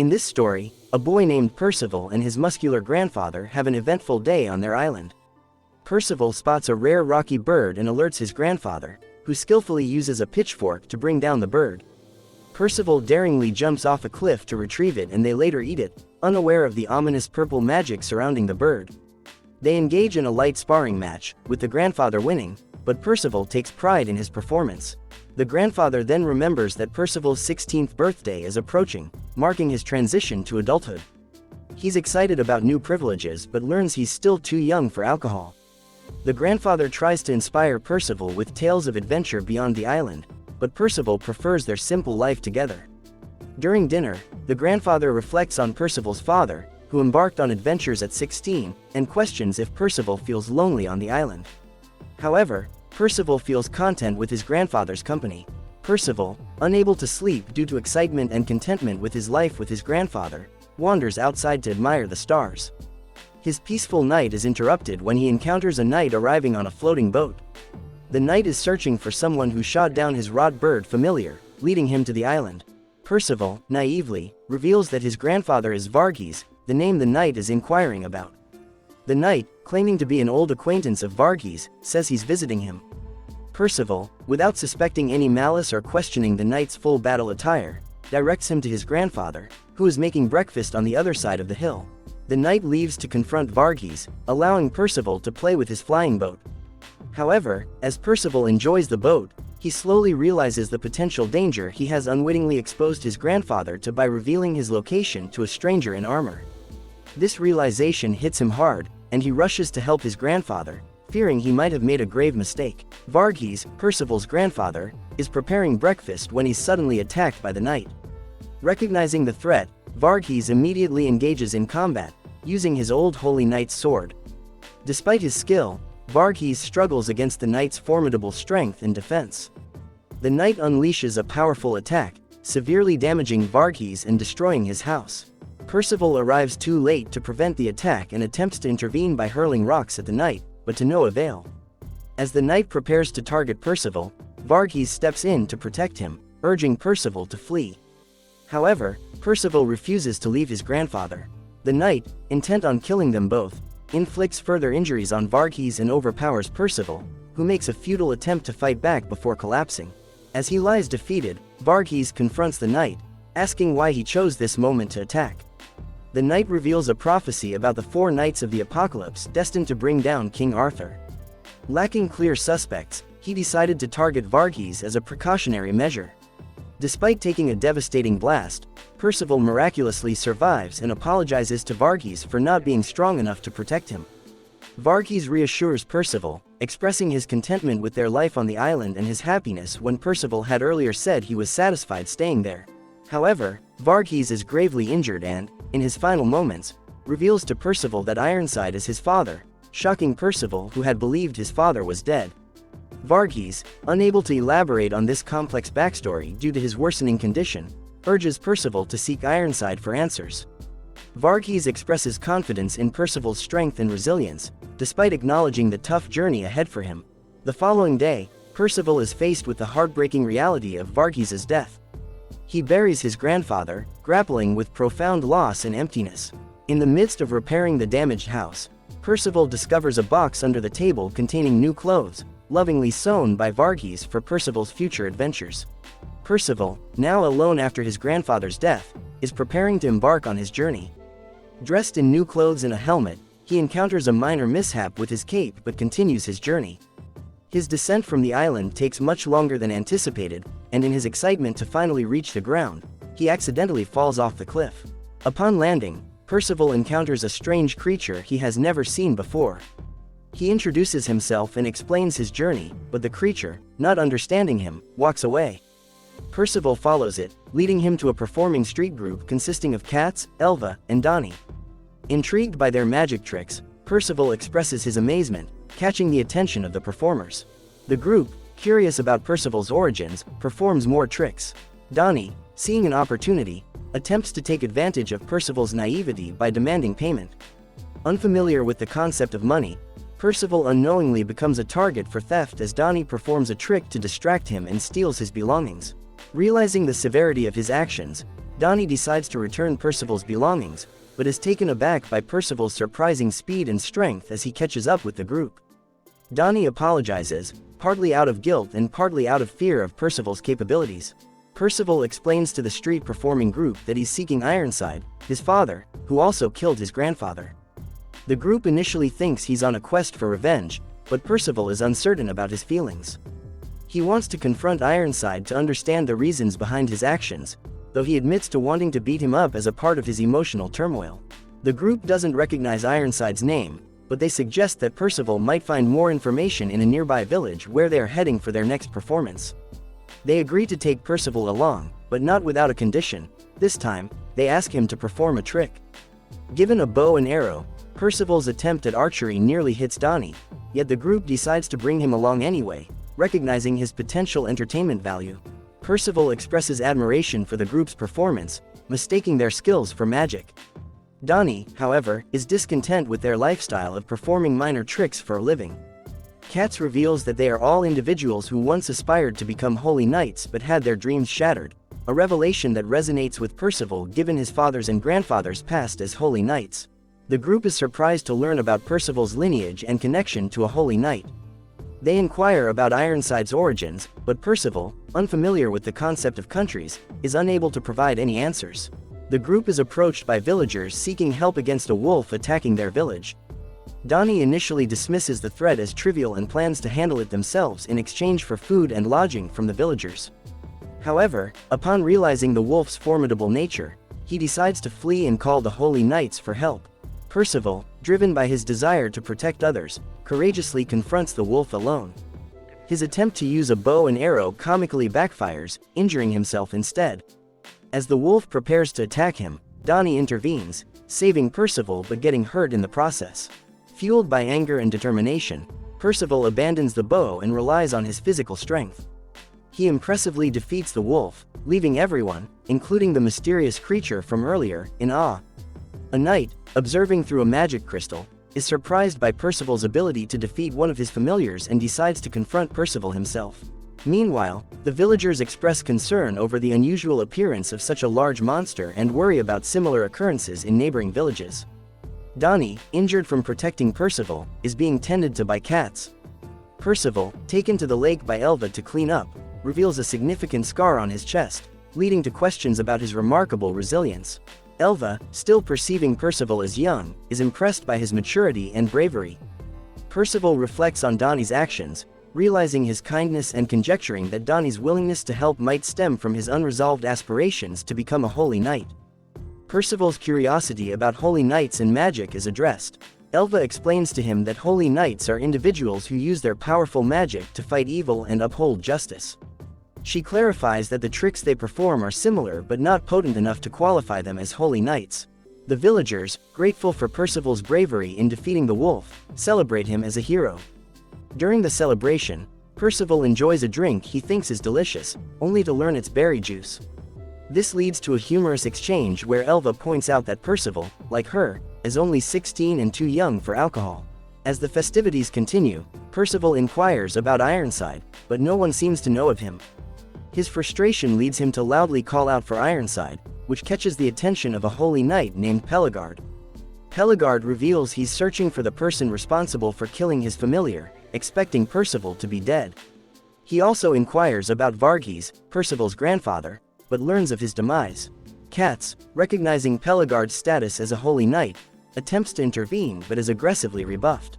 In this story, a boy named Percival and his muscular grandfather have an eventful day on their island. Percival spots a rare rocky bird and alerts his grandfather, who skillfully uses a pitchfork to bring down the bird. Percival daringly jumps off a cliff to retrieve it, and they later eat it, unaware of the ominous purple magic surrounding the bird. They engage in a light sparring match, with the grandfather winning, but Percival takes pride in his performance. The grandfather then remembers that Percival's 16th birthday is approaching, marking his transition to adulthood. He's excited about new privileges but learns he's still too young for alcohol. The grandfather tries to inspire Percival with tales of adventure beyond the island, but Percival prefers their simple life together. During dinner, the grandfather reflects on Percival's father, who embarked on adventures at 16, and questions if Percival feels lonely on the island. However, Percival feels content with his grandfather's company. Percival, unable to sleep due to excitement and contentment with his life with his grandfather, wanders outside to admire the stars. His peaceful night is interrupted when he encounters a knight arriving on a floating boat. The knight is searching for someone who shot down his rod bird familiar, leading him to the island. Percival, naively, reveals that his grandfather is Varghese, the name the knight is inquiring about. The knight, claiming to be an old acquaintance of Varghese, says he's visiting him. Percival, without suspecting any malice or questioning the knight's full battle attire, directs him to his grandfather, who is making breakfast on the other side of the hill. The knight leaves to confront Varghese, allowing Percival to play with his flying boat. However, as Percival enjoys the boat, he slowly realizes the potential danger he has unwittingly exposed his grandfather to by revealing his location to a stranger in armor. This realization hits him hard, and he rushes to help his grandfather, fearing he might have made a grave mistake. Varghese, Percival's grandfather, is preparing breakfast when he's suddenly attacked by the knight. Recognizing the threat, Varghese immediately engages in combat, using his old holy knight's sword. Despite his skill, Varghese struggles against the knight's formidable strength and defense. The knight unleashes a powerful attack, severely damaging Varghese and destroying his house. Percival arrives too late to prevent the attack and attempts to intervene by hurling rocks at the knight, but to no avail. As the knight prepares to target Percival, Varghese steps in to protect him, urging Percival to flee. However, Percival refuses to leave his grandfather. The knight, intent on killing them both, inflicts further injuries on Varghese and overpowers Percival, who makes a futile attempt to fight back before collapsing. As he lies defeated, Varghese confronts the knight, asking why he chose this moment to attack. The knight reveals a prophecy about the 4 knights of the apocalypse destined to bring down King Arthur. Lacking clear suspects, he decided to target Varghese as a precautionary measure. Despite taking a devastating blast, Percival miraculously survives and apologizes to Varghese for not being strong enough to protect him. Varghese reassures Percival, expressing his contentment with their life on the island and his happiness when Percival had earlier said he was satisfied staying there. However, Varghese is gravely injured and, in his final moments, reveals to Percival that Ironside is his father, shocking Percival, who had believed his father was dead. Varghese, unable to elaborate on this complex backstory due to his worsening condition, urges Percival to seek Ironside for answers. Varghese expresses confidence in Percival's strength and resilience, despite acknowledging the tough journey ahead for him. The following day, Percival is faced with the heartbreaking reality of Varghese's death. He buries his grandfather, grappling with profound loss and emptiness. In the midst of repairing the damaged house, Percival discovers a box under the table containing new clothes, lovingly sewn by Varghese for Percival's future adventures. Percival, now alone after his grandfather's death, is preparing to embark on his journey. Dressed in new clothes and a helmet, he encounters a minor mishap with his cape but continues his journey. His descent from the island takes much longer than anticipated, and in his excitement to finally reach the ground, he accidentally falls off the cliff. Upon landing, Percival encounters a strange creature he has never seen before. He introduces himself and explains his journey, but the creature, not understanding him, walks away. Percival follows it, leading him to a performing street group consisting of Cats, Elva, and Donnie. Intrigued by their magic tricks, Percival expresses his amazement, catching the attention of the performers. The group, curious about Percival's origins, performs more tricks. Donnie, seeing an opportunity, attempts to take advantage of Percival's naivety by demanding payment. Unfamiliar with the concept of money, Percival unknowingly becomes a target for theft as Donnie performs a trick to distract him and steals his belongings. Realizing the severity of his actions, Donnie decides to return Percival's belongings, but is taken aback by Percival's surprising speed and strength as he catches up with the group. Donnie apologizes, partly out of guilt and partly out of fear of Percival's capabilities. Percival explains to the street performing group that he's seeking Ironside, his father, who also killed his grandfather. The group initially thinks he's on a quest for revenge, but Percival is uncertain about his feelings. He wants to confront Ironside to understand the reasons behind his actions, though he admits to wanting to beat him up as a part of his emotional turmoil. The group doesn't recognize Ironside's name, but they suggest that Percival might find more information in a nearby village where they are heading for their next performance. They agree to take Percival along, but not without a condition. This time, they ask him to perform a trick. Given a bow and arrow, Percival's attempt at archery nearly hits Donnie, yet the group decides to bring him along anyway, recognizing his potential entertainment value. Percival expresses admiration for the group's performance, mistaking their skills for magic. Donnie, however, is discontent with their lifestyle of performing minor tricks for a living. Katz reveals that they are all individuals who once aspired to become holy knights but had their dreams shattered, a revelation that resonates with Percival given his father's and grandfather's past as holy knights. The group is surprised to learn about Percival's lineage and connection to a holy knight. They inquire about Ironside's origins, but Percival, unfamiliar with the concept of countries, is unable to provide any answers. The group is approached by villagers seeking help against a wolf attacking their village. Donnie initially dismisses the threat as trivial and plans to handle it themselves in exchange for food and lodging from the villagers. However, upon realizing the wolf's formidable nature, he decides to flee and call the holy knights for help. Percival, driven by his desire to protect others, courageously confronts the wolf alone. His attempt to use a bow and arrow comically backfires, injuring himself instead. As the wolf prepares to attack him, Donnie intervenes, saving Percival but getting hurt in the process. Fueled by anger and determination, Percival abandons the bow and relies on his physical strength. He impressively defeats the wolf, leaving everyone, including the mysterious creature from earlier, in awe. A knight, observing through a magic crystal, is surprised by Percival's ability to defeat one of his familiars and decides to confront Percival himself. Meanwhile, the villagers express concern over the unusual appearance of such a large monster and worry about similar occurrences in neighboring villages. Donnie, injured from protecting Percival, is being tended to by cats. Percival, taken to the lake by Elva to clean up, reveals a significant scar on his chest, leading to questions about his remarkable resilience. Elva, still perceiving Percival as young, is impressed by his maturity and bravery. Percival reflects on Donnie's actions, realizing his kindness and conjecturing that Donnie's willingness to help might stem from his unresolved aspirations to become a holy knight. Percival's curiosity about holy knights and magic is addressed. Elva explains to him that holy knights are individuals who use their powerful magic to fight evil and uphold justice. She clarifies that the tricks they perform are similar but not potent enough to qualify them as holy knights. The villagers, grateful for Percival's bravery in defeating the wolf, celebrate him as a hero. During the celebration, Percival enjoys a drink he thinks is delicious, only to learn it's berry juice. This leads to a humorous exchange where Elva points out that Percival, like her, is only 16 and too young for alcohol. As the festivities continue, Percival inquires about Ironside, but no one seems to know of him. His frustration leads him to loudly call out for Ironside, which catches the attention of a holy knight named Peligard. Peligard reveals he's searching for the person responsible for killing his familiar, expecting Percival to be dead. He also inquires about Varghese, Percival's grandfather, but learns of his demise. Katz, recognizing Peligard's status as a holy knight, attempts to intervene but is aggressively rebuffed.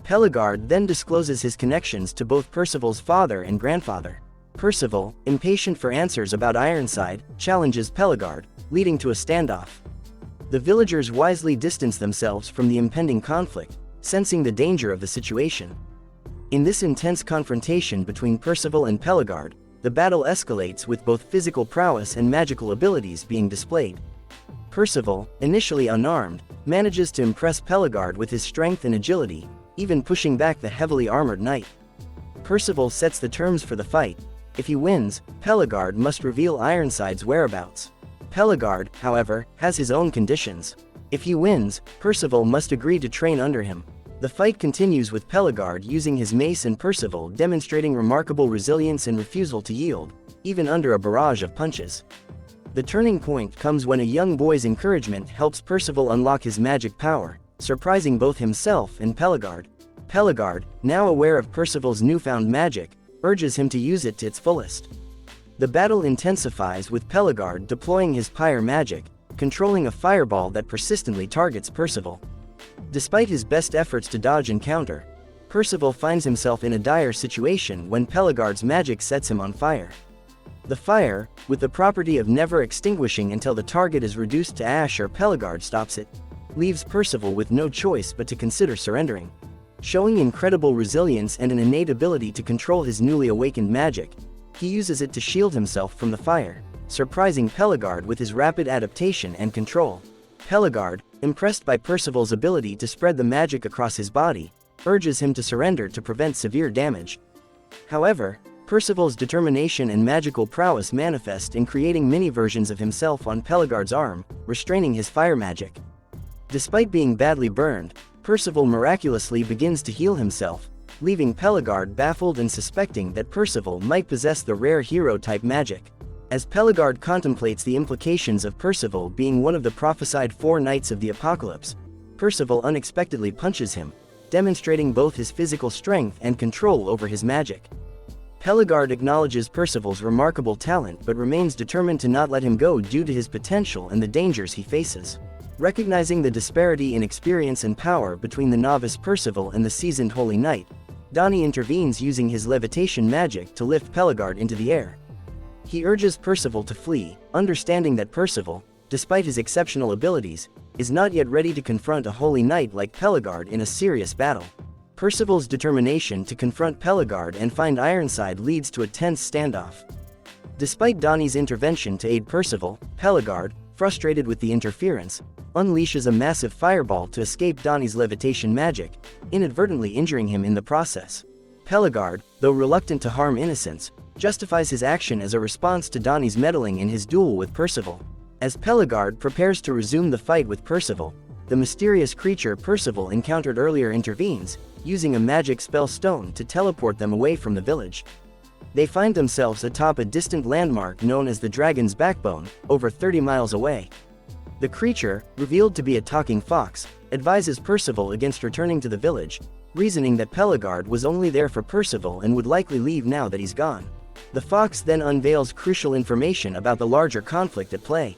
Peligard then discloses his connections to both Percival's father and grandfather. Percival, impatient for answers about Ironside, challenges Peligard, leading to a standoff. The villagers wisely distance themselves from the impending conflict, sensing the danger of the situation. In this intense confrontation between Percival and Peligard, the battle escalates with both physical prowess and magical abilities being displayed. Percival, initially unarmed, manages to impress Peligard with his strength and agility, even pushing back the heavily armored knight. Percival sets the terms for the fight. If he wins, Peligard must reveal Ironside's whereabouts. Peligard, however, has his own conditions. If he wins, Percival must agree to train under him. The fight continues with Peligard using his mace and Percival demonstrating remarkable resilience and refusal to yield, even under a barrage of punches. The turning point comes when a young boy's encouragement helps Percival unlock his magic power, surprising both himself and Pelagard. Pelagard, now aware of Percival's newfound magic, urges him to use it to its fullest. The battle intensifies with Pelagard deploying his pyre magic, controlling a fireball that persistently targets Percival. Despite his best efforts to dodge and counter, Percival finds himself in a dire situation when Pelagard's magic sets him on fire. The fire, with the property of never extinguishing until the target is reduced to ash or Pelagard stops it, leaves Percival with no choice but to consider surrendering. Showing incredible resilience and an innate ability to control his newly awakened magic, he uses it to shield himself from the fire, surprising Pelagard with his rapid adaptation and control. Pelagard, impressed by Percival's ability to spread the magic across his body, urges him to surrender to prevent severe damage. However, Percival's determination and magical prowess manifest in creating mini-versions of himself on Pelagard's arm, restraining his fire magic. Despite being badly burned, Percival miraculously begins to heal himself, leaving Pelagard baffled and suspecting that Percival might possess the rare hero-type magic. As Pelagard contemplates the implications of Percival being one of the prophesied 4 Knights of the Apocalypse, Percival unexpectedly punches him, demonstrating both his physical strength and control over his magic. Pelagard acknowledges Percival's remarkable talent but remains determined to not let him go due to his potential and the dangers he faces. Recognizing the disparity in experience and power between the novice Percival and the seasoned Holy Knight, Donnie intervenes using his levitation magic to lift Pelagard into the air. He urges Percival to flee, understanding that Percival, despite his exceptional abilities, is not yet ready to confront a Holy Knight like Pelagard in a serious battle. Percival's determination to confront Pelagard and find Ironside leads to a tense standoff. Despite Donnie's intervention to aid Percival, Pelagard, frustrated with the interference, unleashes a massive fireball to escape Donnie's levitation magic, inadvertently injuring him in the process. Pelagard, though reluctant to harm innocents, justifies his action as a response to Donnie's meddling in his duel with Percival. As Pelagard prepares to resume the fight with Percival, the mysterious creature Percival encountered earlier intervenes, using a magic spell stone to teleport them away from the village. They find themselves atop a distant landmark known as the Dragon's Backbone, over 30 miles away. The creature, revealed to be a talking fox, advises Percival against returning to the village, reasoning that Pelagard was only there for Percival and would likely leave now that he's gone. The fox then unveils crucial information about the larger conflict at play.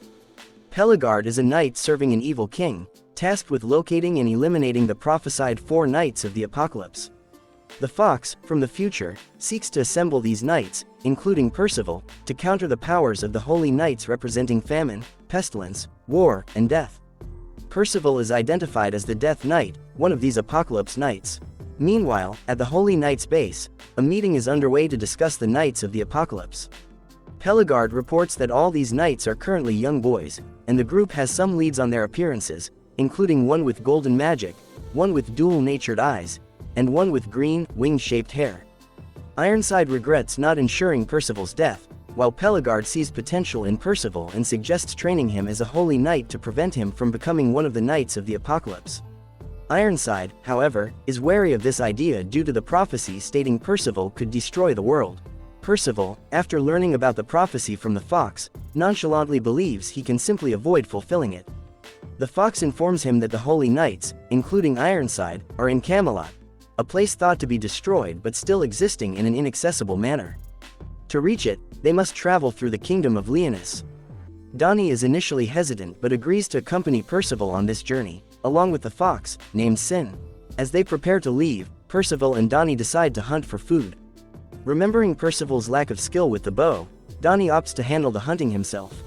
Pelagard is a knight serving an evil king, tasked with locating and eliminating the prophesied 4 Knights of the Apocalypse. The fox, from the future, seeks to assemble these knights, including Percival, to counter the powers of the Holy Knights representing famine, pestilence, war, and death. Percival is identified as the Death Knight, one of these Apocalypse Knights. Meanwhile, at the Holy Knight's base, a meeting is underway to discuss the Knights of the Apocalypse. Pelagard reports that all these knights are currently young boys, and the group has some leads on their appearances, including one with golden magic, one with dual-natured eyes, and one with green, wing-shaped hair. Ironside regrets not ensuring Percival's death, while Pelagard sees potential in Percival and suggests training him as a holy knight to prevent him from becoming one of the Knights of the Apocalypse. Ironside, however, is wary of this idea due to the prophecy stating Percival could destroy the world. Percival, after learning about the prophecy from the fox, nonchalantly believes he can simply avoid fulfilling it. The fox informs him that the Holy Knights, including Ironside, are in Camelot, a place thought to be destroyed but still existing in an inaccessible manner. To reach it, they must travel through the kingdom of Leonis. Donnie is initially hesitant but agrees to accompany Percival on this journey, along with the fox, named Sin. As they prepare to leave, Percival and Donnie decide to hunt for food. Remembering Percival's lack of skill with the bow, Donnie opts to handle the hunting himself.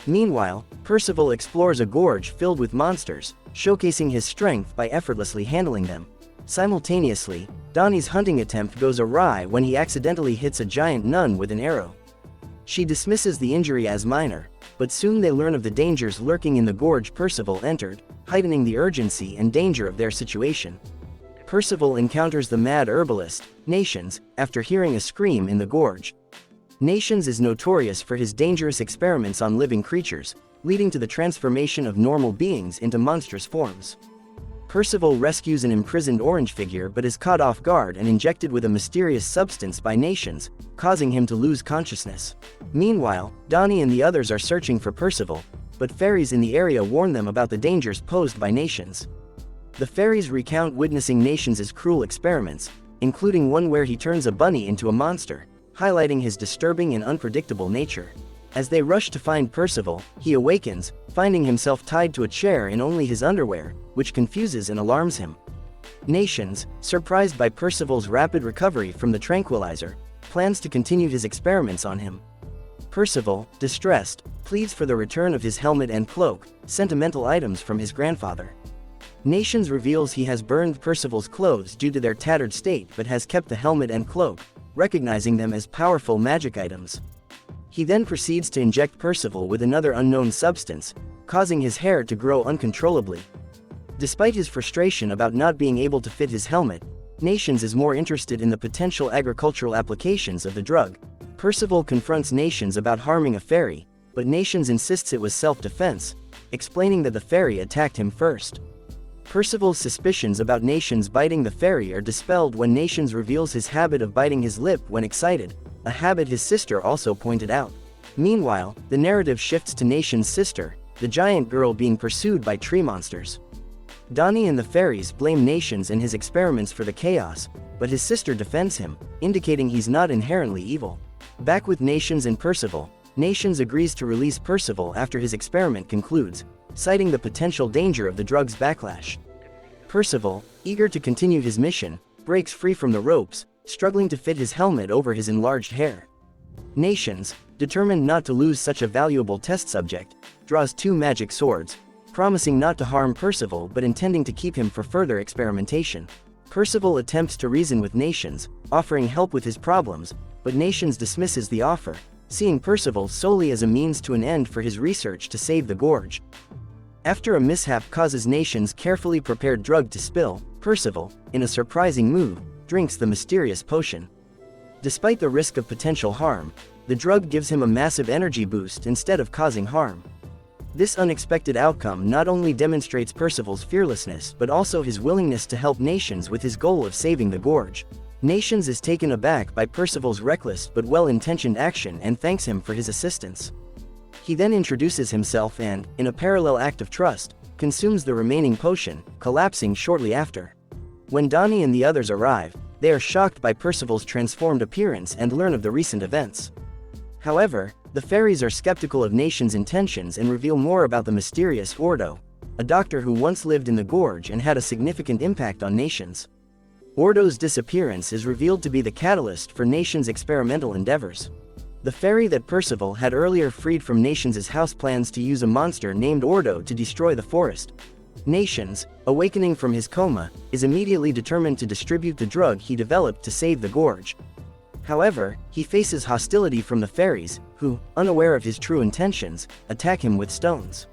Meanwhile, Percival explores a gorge filled with monsters, showcasing his strength by effortlessly handling them. Simultaneously, Donnie's hunting attempt goes awry when he accidentally hits a giant nun with an arrow. She dismisses the injury as minor, but soon they learn of the dangers lurking in the gorge Percival entered, heightening the urgency and danger of their situation. Percival encounters the mad herbalist, Nations, after hearing a scream in the gorge. Nations is notorious for his dangerous experiments on living creatures, leading to the transformation of normal beings into monstrous forms. Percival rescues an imprisoned orange figure but is caught off guard and injected with a mysterious substance by Nations, causing him to lose consciousness. Meanwhile, Donnie and the others are searching for Percival, but fairies in the area warn them about the dangers posed by Nations. The fairies recount witnessing Nations' cruel experiments, including one where he turns a bunny into a monster, highlighting his disturbing and unpredictable nature. As they rush to find Percival, he awakens, finding himself tied to a chair in only his underwear, which confuses and alarms him. Nations, surprised by Percival's rapid recovery from the tranquilizer, plans to continue his experiments on him. Percival, distressed, pleads for the return of his helmet and cloak, sentimental items from his grandfather. Nations reveals he has burned Percival's clothes due to their tattered state but has kept the helmet and cloak, recognizing them as powerful magic items. He then proceeds to inject Percival with another unknown substance, causing his hair to grow uncontrollably. Despite his frustration about not being able to fit his helmet, Nations is more interested in the potential agricultural applications of the drug. Percival confronts Nations about harming a fairy, but Nations insists it was self-defense, explaining that the fairy attacked him first. Percival's suspicions about Nations biting the fairy are dispelled when Nations reveals his habit of biting his lip when excited, a habit his sister also pointed out. Meanwhile, the narrative shifts to Nations' sister, the giant girl being pursued by tree monsters. Donnie and the fairies blame Nations and his experiments for the chaos, but his sister defends him, indicating he's not inherently evil. Back with Nations and Percival, Nations agrees to release Percival after his experiment concludes, citing the potential danger of the drug's backlash. Percival, eager to continue his mission, breaks free from the ropes, struggling to fit his helmet over his enlarged hair. Nations, determined not to lose such a valuable test subject, draws 2 magic swords, promising not to harm Percival but intending to keep him for further experimentation. Percival attempts to reason with Nations, offering help with his problems, but Nations dismisses the offer, seeing Percival solely as a means to an end for his research to save the gorge. After a mishap causes Nations' carefully prepared drug to spill, Percival, in a surprising move, drinks the mysterious potion. Despite the risk of potential harm, the drug gives him a massive energy boost instead of causing harm. This unexpected outcome not only demonstrates Percival's fearlessness but also his willingness to help Nations with his goal of saving the gorge. Nations is taken aback by Percival's reckless but well-intentioned action and thanks him for his assistance. He then introduces himself and, in a parallel act of trust, consumes the remaining potion, collapsing shortly after. When Donnie and the others arrive, they are shocked by Percival's transformed appearance and learn of the recent events. However, the fairies are skeptical of Nations' intentions and reveal more about the mysterious Ordo, a doctor who once lived in the gorge and had a significant impact on Nations. Ordo's disappearance is revealed to be the catalyst for Nations' experimental endeavors. The fairy that Percival had earlier freed from Nations' house plans to use a monster named Ordo to destroy the forest. Nations, awakening from his coma, is immediately determined to distribute the drug he developed to save the gorge. However, he faces hostility from the fairies, who, unaware of his true intentions, attack him with stones.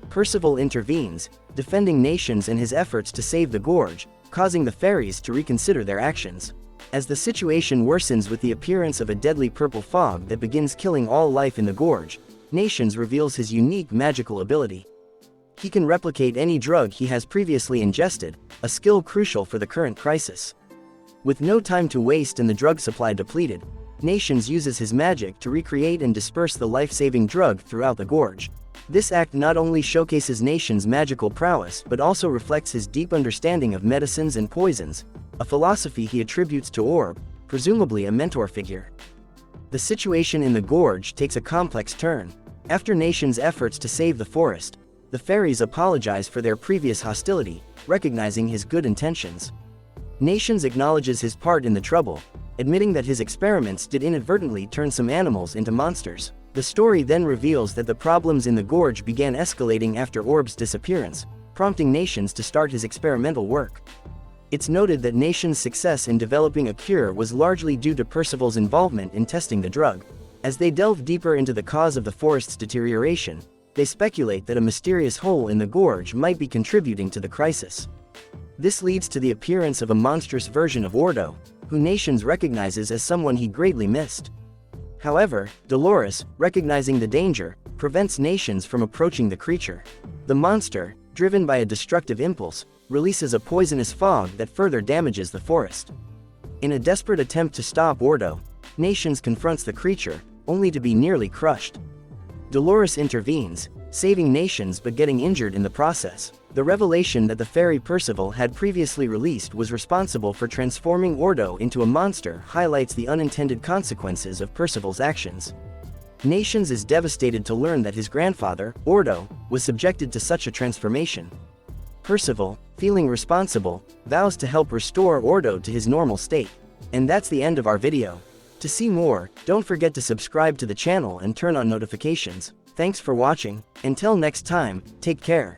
Percival intervenes, defending Nations and his efforts to save the gorge, causing the fairies to reconsider their actions. As the situation worsens with the appearance of a deadly purple fog that begins killing all life in the gorge, Nations reveals his unique magical ability. He can replicate any drug he has previously ingested, a skill crucial for the current crisis. With no time to waste and the drug supply depleted, Nations uses his magic to recreate and disperse the life-saving drug throughout the gorge. This act not only showcases Nations' magical prowess but also reflects his deep understanding of medicines and poisons, a philosophy he attributes to Orb, presumably a mentor figure. The situation in the gorge takes a complex turn. After Nations' efforts to save the forest, the fairies apologize for their previous hostility, recognizing his good intentions. Nations acknowledges his part in the trouble, admitting that his experiments did inadvertently turn some animals into monsters. The story then reveals that the problems in the gorge began escalating after Orb's disappearance, prompting Nations to start his experimental work. It's noted that Nations' success in developing a cure was largely due to Percival's involvement in testing the drug. As they delve deeper into the cause of the forest's deterioration, they speculate that a mysterious hole in the gorge might be contributing to the crisis. This leads to the appearance of a monstrous version of Ordo, who Nations recognizes as someone he greatly missed. However, Dolores, recognizing the danger, prevents Nations from approaching the creature. The monster, driven by a destructive impulse, releases a poisonous fog that further damages the forest. In a desperate attempt to stop Ordo, Nations confronts the creature, only to be nearly crushed. Dolores intervenes, saving Nations but getting injured in the process. The revelation that the fairy Percival had previously released was responsible for transforming Ordo into a monster highlights the unintended consequences of Percival's actions. Nations is devastated to learn that his grandfather, Ordo, was subjected to such a transformation. Percival, feeling responsible, vows to help restore Ordo to his normal state. And that's the end of our video. To see more, don't forget to subscribe to the channel and turn on notifications. Thanks for watching. Until next time, take care.